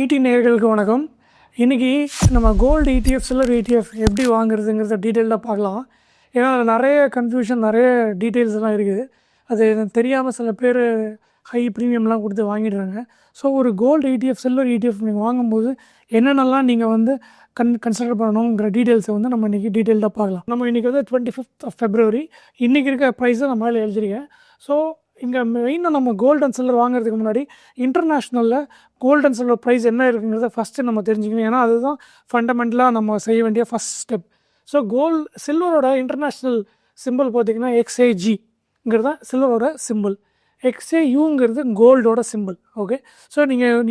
ED நேயர்களுக்கு வணக்கம். இன்றைக்கி நம்ம கோல்டு ETF சில்வர் ETF எப்படி வாங்குறதுங்கிறத டீட்டெயிலாக பார்க்கலாம். ஏன்னா அதில் நிறைய கன்ஃபியூஷன், நிறைய டீட்டெயில்ஸ்லாம் இருக்குது. அது தெரியாமல் சில பேர் ஹை ப்ரீமியம்லாம் கொடுத்து வாங்கிடுறாங்க. ஸோ ஒரு கோல்டு ETF சில்வர் ETF நீங்கள் வாங்கும்போது என்னென்னலாம் நீங்கள் கன்சிடர் பண்ணணுங்கிற டீட்டெயில்ஸை நம்ம இன்றைக்கி டீட்டெயில்டாக பார்க்கலாம். நம்ம இன்றைக்கி 25th of February இன்றைக்கி இருக்க ப்ரைஸை நம்ம மேலே எழுதிருக்கேன். ஸோ இங்கே மெயினாக நம்ம கோல்டு அண்ட் சில்வர் வாங்குறதுக்கு முன்னாடி இன்டர்நேஷ்னலில் கோல்டு அண்ட் சில்வர் ப்ரைஸ் என்ன இருக்குங்கிறத ஃபஸ்ட்டு நம்ம தெரிஞ்சுக்கணும். ஏன்னா அதுதான் ஃபண்டமெண்டலாக நம்ம செய்ய வேண்டிய ஃபஸ்ட் ஸ்டெப். ஸோ சில்வரோட இன்டர்நேஷ்னல் சிம்பிள் பார்த்திங்கன்னா XAGங்கிறது தான் சில்வரோட சிம்பிள். XAUங்கிறது கோல்டோட சிம்பிள். ஓகே, ஸோ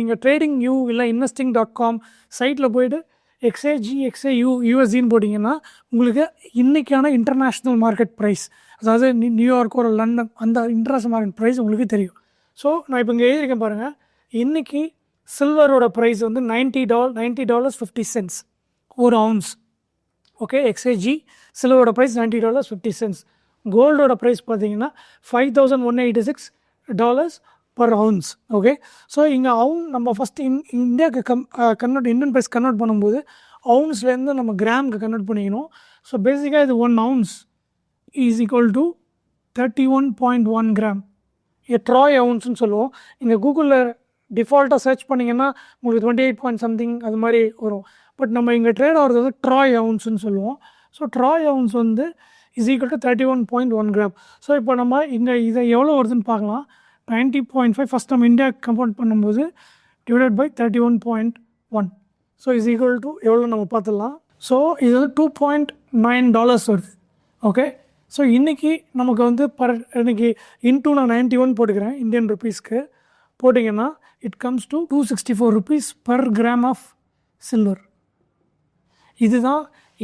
நீங்கள் ட்ரேடிங் யூ இல்லை investing.com சைட்டில் போய்ட்டு XAU USDன்னு போட்டிங்கன்னா உங்களுக்கு இன்றைக்கான இன்டர்நேஷ்னல் மார்க்கெட் ப்ரைஸ், அதாவது நியூயார்க் ஒரு லண்டன் அந்த இன்டர்நேஷ்னல் மார்க்கெட் ப்ரைஸ் உங்களுக்கு தெரியும். ஸோ நான் இப்போ இங்கே எழுதியிருக்கேன் பாருங்கள். இன்றைக்கி சில்வரோட ப்ரைஸ் $90.50 ஒரு அவுன்ஸ். ஓகே, XAG சில்வரோட ப்ரைஸ் $90.50. கோல்டோட ப்ரைஸ் பார்த்தீங்கன்னா $5,186 per ounce. ஓகே, ஸோ இங்கே நம்ம ஃபஸ்ட்டு இந்தியாவுக்கு இந்தியன் ப்ரைஸ் கன்வெர்ட் பண்ணும்போது அவுன்ஸ்லேருந்து நம்ம கிராமுக்கு கன்வெர்ட் பண்ணிக்கணும். ஸோ பேசிக்காக இது 1 ounce is equal to 31.1 gram. TRAI அவுன்ஸ்னு சொல்லுவோம். இங்கே கூகுளில் டிஃபால்ட்டாக சர்ச் பண்ணிங்கன்னா உங்களுக்கு 28 point something அது மாதிரி வரும். பட் நம்ம இங்கே ட்ரேட் ஆகிறது ட்ராய் அவுன்ஸ்னு சொல்லுவோம். So troy ounce is equal to 31.1 gram. So இப்போ நம்ம இங்கே இதை எவ்வளோ வருதுன்னு பார்க்கலாம். 90.5 ஃபஸ்ட் நம்ம இந்தியா கம்பவுண்ட் பண்ணும்போது divided by 31.1. So is equal to எவ்வளோ நம்ம பார்த்துடலாம். ஸோ இது $2.9 வருது. ஓகே, ஸோ இன்றைக்கி நமக்கு இன்றைக்கி இன்டூ நான் 91 போட்டுக்கிறேன் இந்தியன் ருப்பீஸ்க்கு போட்டிங்கன்னா it comes to $264 per gram of silver. இதுதான்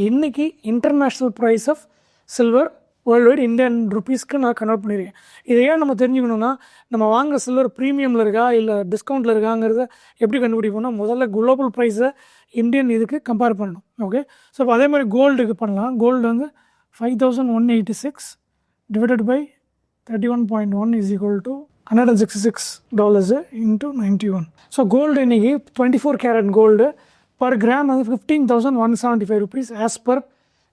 இன்றைக்கி இன்டர்நேஷ்னல் price of silver worldwide Indian ருப்பீஸ்க்கு நான் கன்வெர்ட் பண்ணியிருக்கேன். இதை ஏன் நம்ம தெரிஞ்சுக்கணுன்னா, நம்ம வாங்குகிற சில்வர் ப்ரீமியமில் இருக்கா இல்லை டிஸ்கவுண்ட்டில் இருக்காங்கிறத எப்படி கண்டுபிடிப்போம்னா, முதல்ல குளோபல் ப்ரைஸை இந்தியன் இதுக்கு கம்பேர் பண்ணணும். ஓகே, ஸோ இப்போ அதே மாதிரி கோல்டுக்கு பண்ணலாம். Gold 5,186 divided by 31.1 is equal to $166 into 91. So gold இன்றைக்கி 24 carat gold per gram $15,175 as per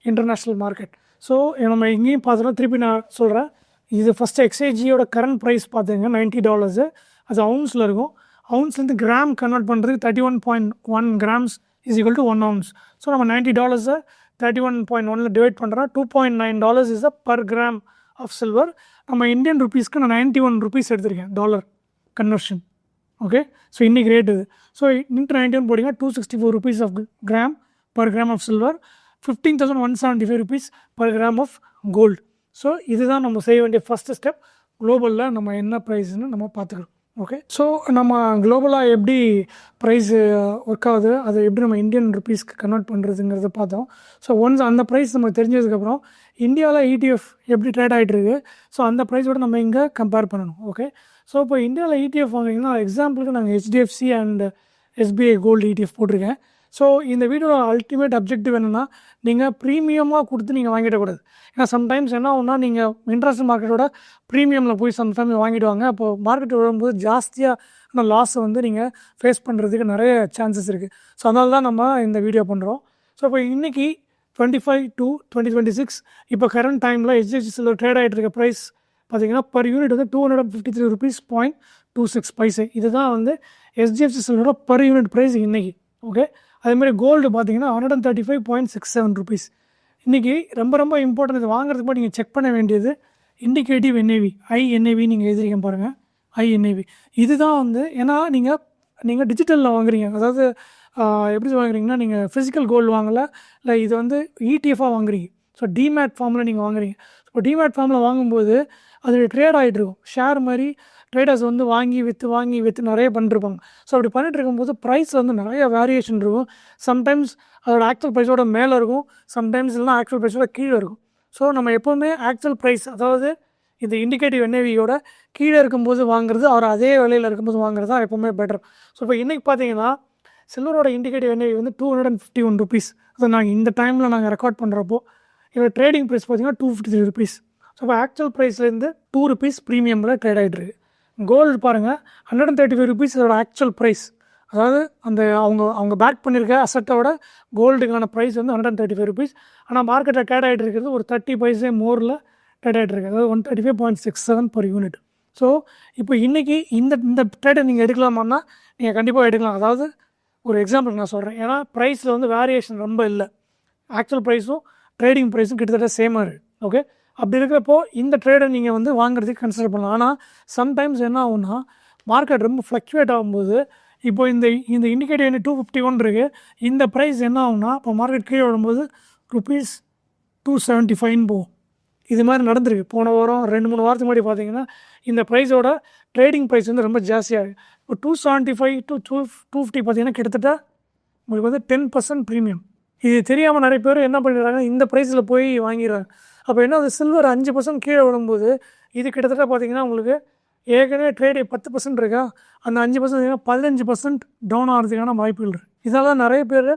international market. So நம்ம இங்கேயும் பார்த்தோன்னா திருப்பி நான் சொல்கிறேன். இது ஃபஸ்ட்டு XAGயோட கரண்ட் ப்ரைஸ் பார்த்தீங்கன்னா $90. அது அவுன்ஸில் இருக்கும். அவுன்ஸ்லேருந்து கிராம் கன்வெர்ட் பண்ணுறதுக்கு 31.1 grams is equal to 1 ounce. So நம்ம $90 31.1 டிவைட் பண்ணுறோன்னா $2.9 is a per gram of silver. நம்ம இந்தியன் ருப்பீஸ்க்கு நான் $91 எடுத்திருக்கேன் டாலர் கன்வர்ஷன். ஓகே, ஸோ இன்றைக்கி ரேட் இது. ஸோ இன்ட்டு 91 போட்டிங்கன்னா $264 of gram per gram of silver, $15,175 per gram of gold. So இதுதான் நம்ம செய்ய வேண்டிய ஃபஸ்ட்டு ஸ்டெப். குளோபலில் நம்ம என்ன ப்ரைஸ்ன்னு நம்ம பார்த்துக்கிறோம். ஓகே, ஸோ நம்ம குளோபலாக எப்படி ப்ரைஸ் ஒர்க் ஆகுது, அதை எப்படி நம்ம இந்தியன் ருப்பீஸ்க்கு கன்வெர்ட் பண்ணுறதுங்கிறத பார்த்தோம். ஸோ ஒன்ஸ் அந்த ப்ரைஸ் நமக்கு தெரிஞ்சதுக்கப்புறம் இந்தியாவில் ETF எப்படி ட்ரேட் ஆகிட்டுருக்கு, ஸோ அந்த ப்ரைஸோடு நம்ம இங்கே கம்பேர் பண்ணணும். ஓகே, ஸோ இப்போ இந்தியாவில் ETF வாங்குறீங்கன்னா எக்ஸாம்பிளுக்கு நாங்கள் HDFC and SBI gold ETF போட்டிருக்கேன். ஸோ இந்த வீடியோட அல்டிமேட் அப்ஜெக்டிவ் என்னென்னா, நீங்கள் ப்ரீமியமாக கொடுத்து நீங்கள் வாங்கிடக்கூடாது. ஏன்னா சம்டைம்ஸ் என்ன ஆகுனா, நீங்கள் இன்டர்நேஷ்னல் மார்க்கெட்டோட ப்ரீமியமில் போய் சம்டைம் வாங்கிடுவாங்க. அப்போது மார்க்கெட் வரும்போது ஜாஸ்தியாக லாஸை நீங்கள் ஃபேஸ் பண்ணுறதுக்கு நிறைய சான்சஸ் இருக்குது. ஸோ அதனால தான் நம்ம இந்த வீடியோ பண்ணுறோம். ஸோ இப்போ இன்றைக்கி 25/2/2026 இப்போ கரண்ட் டைமில் HDFC சில்வர் ட்ரேட் ஆகிட்டு இருக்க ப்ரைஸ் பார்த்திங்கன்னா பர் யூனிட் $253.26. இதுதான் HDFC சில்வரோட பர் யூனிட் ப்ரைஸ் இன்றைக்கி. ஓகே, அதேமாதிரி கோல்டு பார்த்தீங்கன்னா $135.67. இன்றைக்கி ரொம்ப ரொம்ப இம்பார்ட்டன்ட். இது வாங்குறதுக்கு போது நீங்கள் செக் பண்ண வேண்டியது இண்டிகேட்டிவ் NAV, INAV நீங்கள் எழுதிருக்கேன் பாருங்கள், INAV. இதுதான் ஏன்னா நீங்கள் டிஜிட்டலில் வாங்குறீங்க, அதாவது எப்படி வாங்குறீங்கன்னா நீங்கள் ஃபிசிக்கல் கோல்டு வாங்கலை, இல்லை இது ETF-ஆக வாங்குறீங்க. ஸோ டிமேட் ஃபார்மில் நீங்கள் வாங்குறீங்க. இப்போ டிமேட் ஃபார்மில் வாங்கும்போது அது ட்ரேட் ஆகிட்டு இருக்கும். ஷேர் மாதிரி ட்ரேடர்ஸ் வாங்கி விற்று நிறைய பண்ணிருப்பாங்க. ஸோ அப்படி பண்ணிட்டு இருக்கும்போது ப்ரைஸ் நிறைய வேரியேஷன் இருக்கும். சம்டைம்ஸ் அதோட ஆக்சுவல் ப்ரைஸோட மேலே இருக்கும், சம்டைம்ஸ் இல்லைனா ஆக்சுவல் ப்ரைஸோட கீழே இருக்கும். ஸோ நம்ம எப்போவுமே ஆக்சுவல் ப்ரைஸ், அதாவது இந்த இண்டிகேட்டிவ் NAVயோட கீழே இருக்கும்போது வாங்குறது, அவர் அதே விலையில் இருக்கும்போது வாங்குறது தான் எப்போவுமே பெட்டர். ஸோ இப்போ இன்றைக்கி பார்த்தீங்கன்னா சில்வரோட இண்டிகேட்டிவ் NAV $251. அதை நாங்கள் இந்த டைமில் நாங்கள் ரெக்கார்ட் பண்ணுறப்போ இதோட ட்ரேடிங் ப்ரைஸ் பார்த்தீங்கன்னா $253. ஸோ இப்போ ஆக்சுவல் ப்ரைஸ்லேருந்து $2 ப்ரீமியமில் ட்ரேட் ஆகிட்டு இருக்குது. கோல்டு பாருங்கள் $135 அதோட ஆக்சுவல் ப்ரைஸ். அதாவது அந்த அவங்க பேக் பண்ணியிருக்க அசட்டோட கோல்டுக்கான ப்ரைஸ் வந்து 135 rupees. ஆனால் மார்க்கெட்டில் ட்ரேட் ஆகிட்டு இருக்கிறது ஒரு 30 paise மோரில் ட்ரேட் ஆகிட்டு இருக்குது, அதாவது 135.67 per unit. ஸோ இப்போ இன்றைக்கி இந்த ட்ரேடை நீங்கள் எடுக்கலாமான்னா நீங்கள் கண்டிப்பாக எடுக்கலாம். அதாவது ஒரு எக்ஸாம்பிள் நான் சொல்கிறேன், ஏன்னா ப்ரைஸில் வந்து வேரியேஷன் ரொம்ப இல்லை, ஆக்சுவல் ப்ரைஸும் ட்ரேடிங் ப்ரைஸும் கிட்டத்தட்ட சேமாக இருக்குது. ஓகே, அப்படி இருக்கிறப்போ இந்த ட்ரேடை நீங்கள் வந்து வாங்குறதுக்கு கன்சிடர் பண்ணலாம். ஆனால் சம்டைம்ஸ் என்ன ஆகும்னா மார்க்கெட் ரொம்ப ஃப்ளக்சுவேட் ஆகும்போது இப்போ இந்த இண்டிகேட்டர் என்ன 251 இருக்குது, இந்த ப்ரைஸ் என்ன ஆகும்னா இப்போ மார்க்கெட் கீழே வரும்போது ₹275 போகும். இது மாதிரி நடந்திருக்கு போன வாரம் 2-3 வாரத்துக்கு முன்னாடி பார்த்தீங்கன்னா இந்த ப்ரைஸோட ட்ரேடிங் ப்ரைஸ் வந்து ரொம்ப ஜாஸ்தியாக இருக்குது. இப்போ 275 to 250 பார்த்தீங்கன்னா கிட்டத்தட்ட உங்களுக்கு வந்து 10% ப்ரீமியம். இது தெரியாமல் நிறைய பேர் என்ன பண்ணிடுறாங்க, இந்த ப்ரைஸில் போய் வாங்கிடுறாங்க. அப்போ என்ன அது சில்வர் 5% கீழே விடும்போது இது கிட்டத்தட்ட பார்த்தீங்கன்னா உங்களுக்கு ஏற்கனவே ட்ரேடு 10% இருக்கா, அந்த 5% 15% டவுன் ஆகிறதுக்கான வாய்ப்புகள் இருக்குது. இதெல்லாம் நிறைய பேர்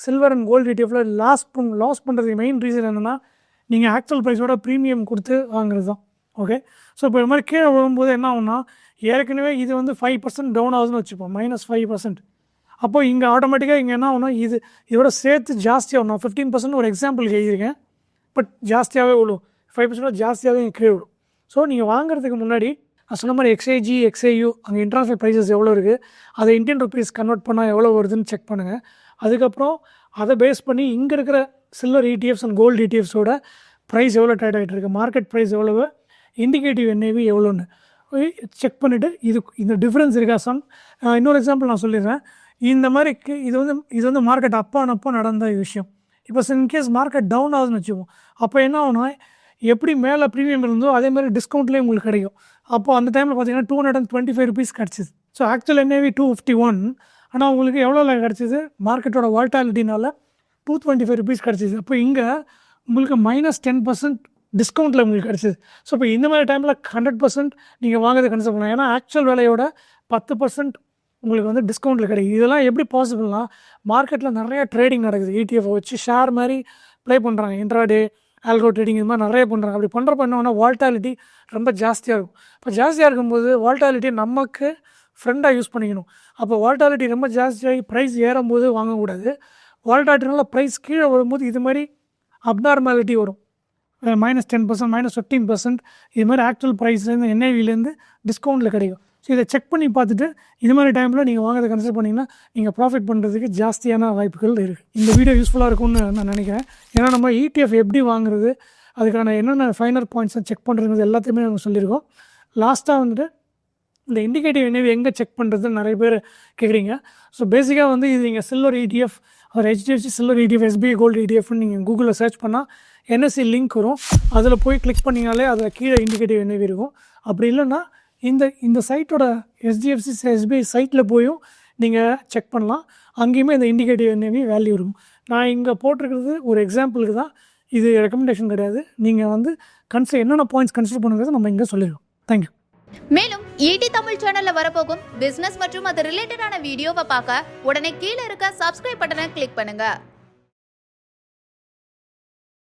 silver and gold ETF loss பண்ணுறதுக்கு மெயின் ரீசன் என்னென்னா நீங்கள் ஆக்சுவல் ப்ரைஸோட ப்ரீமியம் கொடுத்து வாங்குறது தான். ஓகே, ஸோ இப்போ இது மாதிரி கீழே விழும்போது என்ன ஆகும்னா ஏற்கனவே இது வந்து 5% டவுன் ஆகுதுன்னு வச்சுப்போம், -5%. அப்போது இங்கே ஆட்டோமேட்டிக்காக இங்கே என்ன ஆகுனா இதோட சேர்த்து ஜாஸ்தியாகும். நான் 15% ஒரு எக்ஸாம்பிளுக்கு எழுதியிருக்கேன், பட் ஜாஸ்தியாகவே விழும், 5% ஜாஸ்தியாகவே இங்கே கீழே விடும். ஸோ நீங்கள் வாங்குறதுக்கு முன்னாடி நான் சொன்ன மாதிரி XIG XIU அங்கே இன்டர்நேஷ்னல் ப்ரைஸஸ் எவ்வளோ இருக்குது, அதை இந்தியன் ருப்பீஸ் கன்வெர்ட் பண்ணால் எவ்வளோ வருதுன்னு செக் பண்ணுங்கள். அதுக்கப்புறம் அதை பேஸ் பண்ணி இங்கே இருக்கிற சில்வர் ETFs அண்ட் கோல்டு ETFஸோட ப்ரைஸ் எவ்வளோ ட்ரேட் ஆகிட்டு இருக்குது, மார்க்கெட் ப்ரைஸ் எவ்வளவு, இண்டிகேட்டிவ் NAV எவ்வளோன்னு செக் பண்ணிவிட்டு இந்த டிஃப்ரென்ஸ் இருக்கா. இன்னொரு எக்ஸாம்பிள் நான் சொல்லிடுறேன். இந்த மாதிரி இது வந்து மார்க்கெட் அப்போ நடந்த விஷயம். இப்போ இன்கேஸ் மார்க்கெட் டவுன் ஆகுதுன்னு வச்சுப்போம், அப்போ என்ன ஆகுனா எப்படி மேலே ப்ரீமியம் இருந்தோ அதே மாதிரி டிஸ்கவுண்ட்லேயே உங்களுக்கு கிடைக்கும். அப்போது அந்த டைமில் பார்த்தீங்கன்னா ₹225 கிடச்சிது. ஸோ ஆக்சுவல் NAV 251, ஆனால் உங்களுக்கு எவ்வளோ கிடச்சிது, மார்க்கெட்டோட வால்டாலிட்டினால ₹225 கிடச்சிது. அப்போ இங்கே உங்களுக்கு -10% டிஸ்கவுண்ட்டில் உங்களுக்கு கிடச்சிது. ஸோ இப்போ இந்த மாதிரி டைமில் 100% நீங்கள் வாங்குறதை கன்சிடர் பண்ணலாம். ஏன்னா ஆக்சுவல் விலையோட 10% உங்களுக்கு வந்து டிஸ்கவுண்ட்டில் கிடைக்கும். இதெல்லாம் எப்படி பாசிபிள்னா மார்க்கெட்டில் நிறைய ட்ரேடிங் நடக்குது, ETF வச்சு ஷேர் மாதிரி ப்ளே பண்ணுறாங்க, இன்ட்ராடே ஆல்கோ ட்ரேடிங் இது மாதிரி நிறைய பண்ணுறாங்க. அப்படி பண்ணுறப்ப என்ன வால்டாலிட்டி ரொம்ப ஜாஸ்தியாக இருக்கும். இப்போ ஜாஸ்தியாக இருக்கும்போது வால்டாலிட்டியை நமக்கு ஃப்ரெண்டாக யூஸ் பண்ணிக்கணும். அப்போ வால்டாலிட்டி ரொம்ப ஜாஸ்தியாகி ப்ரைஸ் ஏறும்போது வாங்கக்கூடாது. வால்டாலிட்டினால ப்ரைஸ் கீழே வரும்போது இது மாதிரி அப்நார்மாலிட்டி வரும், -10% -15% இது மாதிரி ஆக்சுவல் ப்ரைஸ்லேருந்து NAVலேருந்து டிஸ்கவுண்ட்டில் கிடைக்கும். ஸோ இதை செக் பண்ணி பார்த்துட்டு இது மாதிரி டைமில் நீங்கள் வாங்குறதை கன்சிடர் பண்ணிங்கன்னா நீங்கள் ப்ராஃபிட் பண்ணுறதுக்கு ஜாஸ்தியான வாய்ப்புகள் இருக்குது. இந்த வீடியோ யூஸ்ஃபுல்லாக இருக்கும்னு நான் நினைக்கிறேன். ஏன்னா நம்ம ETF எப்படி வாங்குறது, அதுக்கான என்னென்ன ஃபைனல் பாயிண்ட்ஸை செக் பண்ணுறது எல்லாத்தையுமே நம்ம சொல்லியிருக்கோம். லாஸ்ட்டாக வந்துட்டு இந்த இண்டிகேட்டிவ் NAV எங்கே செக் பண்ணுறதுன்னு நிறைய பேர் கேட்குறீங்க. ஸோ பேசிக்காக வந்து இது நீங்கள் சில்வர் ETF ஒரு HDFC silver ETF SBI gold ETFன்னு நீங்கள் கூகுளில் சர்ச் பண்ணால் NSE லிங்க் வரும், அதில் போய் கிளிக் பண்ணிங்கனாலே அதில் கீழே இண்டிகேட்டிவ் NAV இருக்கும். அப்படி இல்லைன்னா இந்த சைட்டோட HDFC SBI சைட்டில் போயும் நீங்கள் செக் பண்ணலாம், அங்கேயுமே இந்த இண்டிகேட்டிவ் NAV வேல்யூ இருக்கும். நான் இங்கே போட்டிருக்கிறது ஒரு எக்ஸாம்பிளுக்கு தான், இது ரெக்கமெண்டேஷன் கிடையாது. நீங்கள் வந்து என்னென்ன பாயிண்ட்ஸ் கன்சிடர் பண்ணுங்கிறது நம்ம இங்கே சொல்லிடுவோம். தேங்க்யூ. மேலும் ET தமிழ் சேனல்ல வரப்போகும் பிசினஸ் மற்றும் அது ரிலேட்டடான வீடியோவை பார்க்க உடனே கீழே இருக்க சப்ஸ்கிரைப் பட்டனை கிளிக் பண்ணுங்க.